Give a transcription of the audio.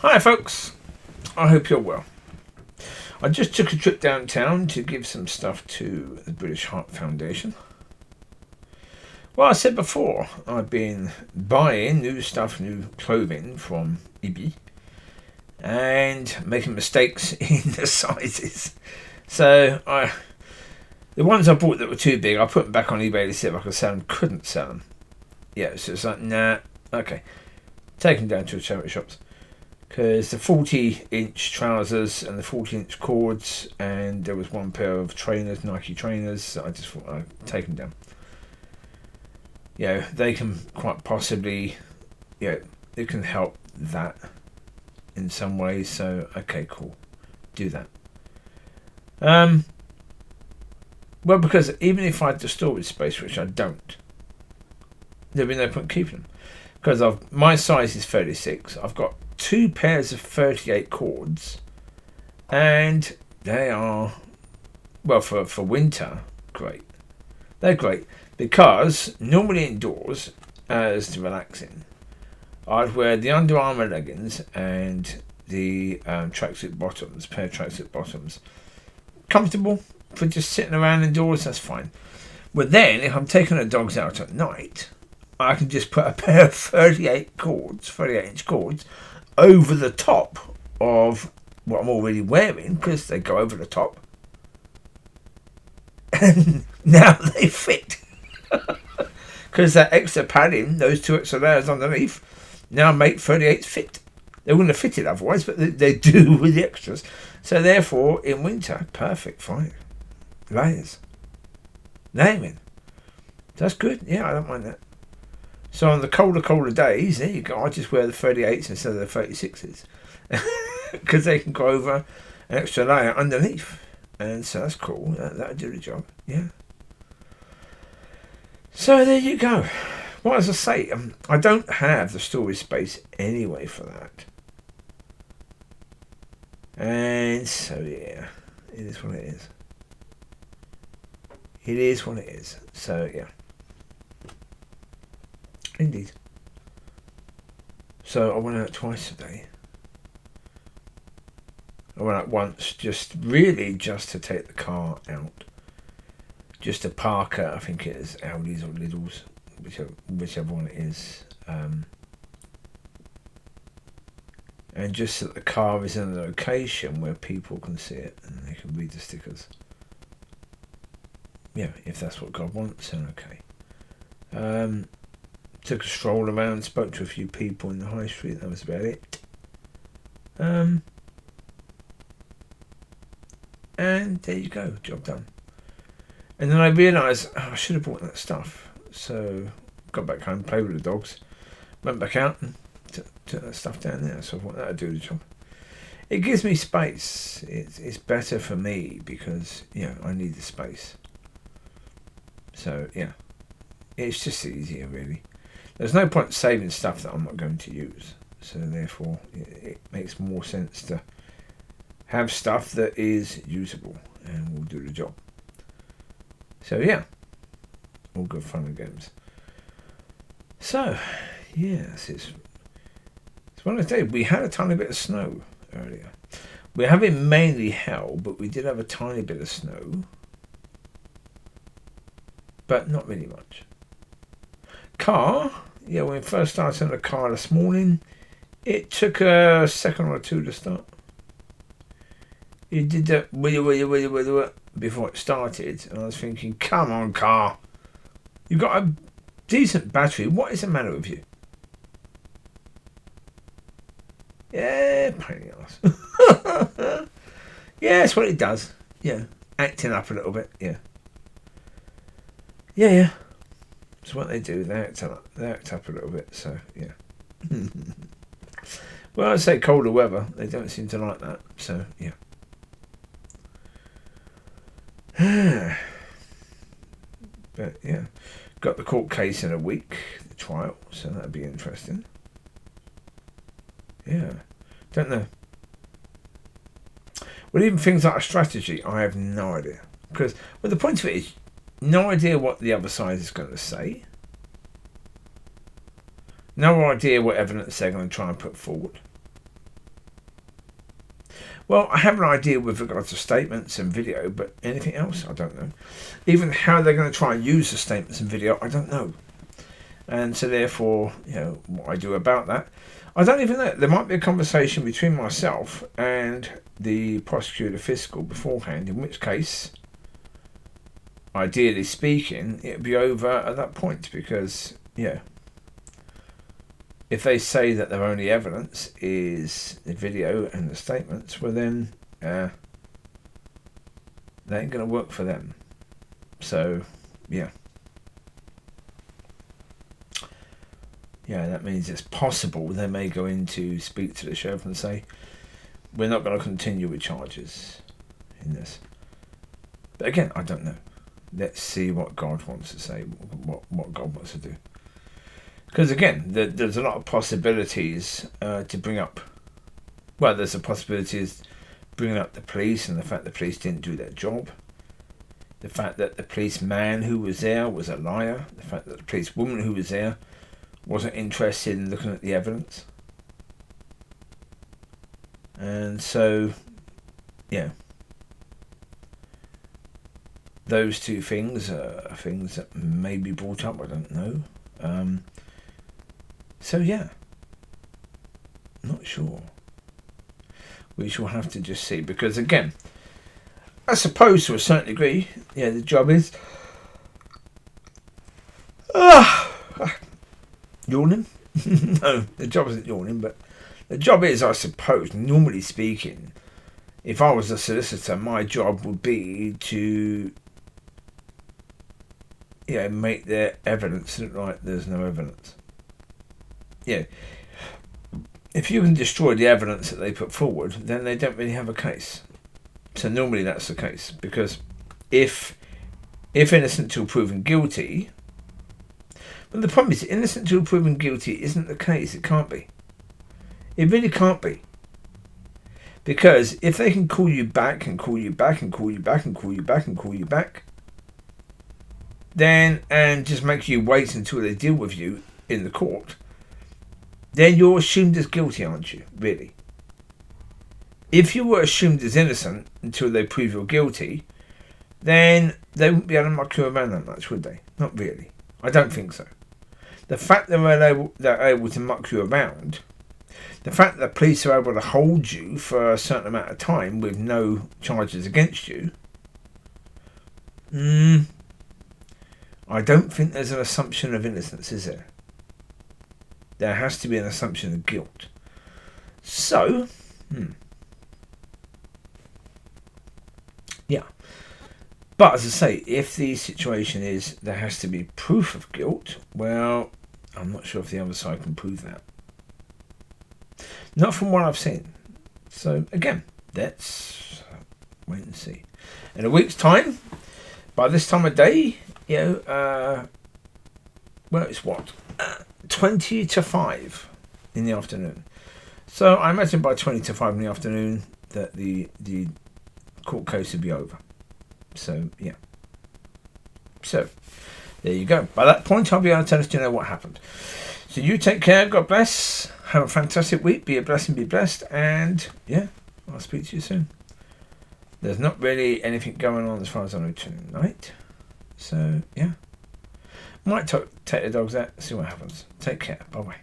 Hi folks, I hope you're well. I just took a trip downtown to give some stuff to the British Heart Foundation. Well, I said before, I've been buying new stuff, new clothing from eBay and making mistakes in the sizes. So the ones I bought that were too big, I put them back on eBay to see if I could sell them. Couldn't sell them. Yeah, so it's like, nah, okay. Take them down to the charity shops. Because the 40-inch trousers and the 40-inch cords, and there was one pair of trainers, Nike trainers, I just thought I'd take them down. They can quite possibly, it can help that in some ways. So, okay, cool. Do that. Well, because even if I had the storage space, which I don't, there'd be no point keeping them. Because my size is 36. I've got 2 pairs of 38 cords, and they are, well, for winter, great. They're great because normally indoors, as to relaxing, I'd wear the Under Armour leggings and the tracksuit bottoms, pair of tracksuit bottoms. Comfortable for just sitting around indoors, that's fine. But then, if I'm taking the dogs out at night, I can just put a pair of 38-inch cords, over the top of what I'm already wearing, because they go over the top. And now they fit. Because that extra padding, those 2 extra layers underneath, now make 38s fit. They wouldn't have fitted otherwise, but they do with the extras. So therefore, in winter, perfect, fine. Layers. Naming. That's good. Yeah, I don't mind that. So on the colder days, there you go. I just wear the 38s instead of the 36s. Because they can go over an extra layer underneath. And so that's cool. That'll do the job. Yeah. So there you go. Well, as I say, I don't have the storage space anyway for that. And so, yeah. It is what it is. It is what it is. So, yeah. Indeed. So I went out twice today. I went out once, just to take the car out. Just to park at, I think it is Aldi's or Lidl's, whichever one it is. And just so that the car is in a location where people can see it and they can read the stickers. Yeah, if that's what God wants, then okay. Took a stroll around, spoke to a few people in the high street, that was about it. And there you go, job done. And then I realised, I should have bought that stuff. So, got back home, played with the dogs, went back out and took that stuff down there. So I thought that would do the job. It gives me space. It's better for me because, I need the space. So, yeah. It's just easier, really. There's no point saving stuff that I'm not going to use. So therefore, it makes more sense to have stuff that is usable and will do the job. So yeah, all good fun and games. So, yes, it's one of the days. We had a tiny bit of snow earlier. We're having mainly hail, but we did have a tiny bit of snow. But not really much. Car, when we first started in the car this morning, it took a second or two to start. It did that before it started, and I was thinking, come on, car. You've got a decent battery. What is the matter with you? Yeah, pain in the ass. Yeah, that's what it does. Yeah, acting up a little bit. Yeah. That's what they do. They act up a little bit. So yeah. Well, I'd say colder weather. They don't seem to like that. So yeah. But yeah, got the court case in a week, the trial. So that'd be interesting. Yeah, don't know. Well, even things like a strategy, I have no idea. Because, the point of it is, no idea what the other side is going to say. No idea what evidence they're going to try and put forward. Well, I have an idea with regards to statements and video, but anything else, I don't know. Even how they're going to try and use the statements and video, I don't know. And so therefore, what I do about that, I don't even know. There might be a conversation between myself and the prosecutor fiscal beforehand, in which case, ideally speaking, it'd be over at that point because, if they say that their only evidence is the video and the statements, well then, they ain't going to work for them. So, yeah, that means it's possible they may go in to speak to the sheriff and say, we're not going to continue with charges in this. But again, I don't know. Let's see what God wants to say, what God wants to do. Because again, there's a lot of possibilities to bring up. Well, there's a possibility of bringing up the police and the fact the police didn't do their job. The fact that the policeman who was there was a liar. The fact that the policewoman who was there wasn't interested in looking at the evidence. And so, those two things are things that may be brought up. I don't know. So not sure. We shall have to just see, because again, I suppose to a certain degree, the job is yawning. No, the job isn't yawning, but the job is, I suppose, normally speaking, if I was a solicitor, my job would be to make their evidence look like there's no evidence. If you can destroy the evidence that they put forward, then they don't really have a case. So normally that's the case, because if innocent till proven guilty, but the problem is innocent till proven guilty isn't the case. It can't be. It really can't be. Because if they can call you back and call you back and call you back and call you back and call you back, then, and just make you wait until they deal with you in the court, then you're assumed as guilty, aren't you? Really? If you were assumed as innocent until they prove you're guilty, then they wouldn't be able to muck you around that much, would they? Not really. I don't think so. The fact that they're able to muck you around, the fact that the police are able to hold you for a certain amount of time with no charges against you, I don't think there's an assumption of innocence, is there? There has to be an assumption of guilt. So, But as I say, if the situation is there has to be proof of guilt, well, I'm not sure if the other side can prove that. Not from what I've seen. So again, let's wait and see. In a week's time, by this time of day, it's what? 20 to 5 in the afternoon. So I imagine by 20 to 5 in the afternoon that the court case will be over. So, So, there you go. By that point, I'll be able to let you know what happened. So you take care. God bless. Have a fantastic week. Be a blessing. Be blessed. And, I'll speak to you soon. There's not really anything going on as far as I know tonight. So, Might take the dogs out, see what happens. Take care. Bye-bye.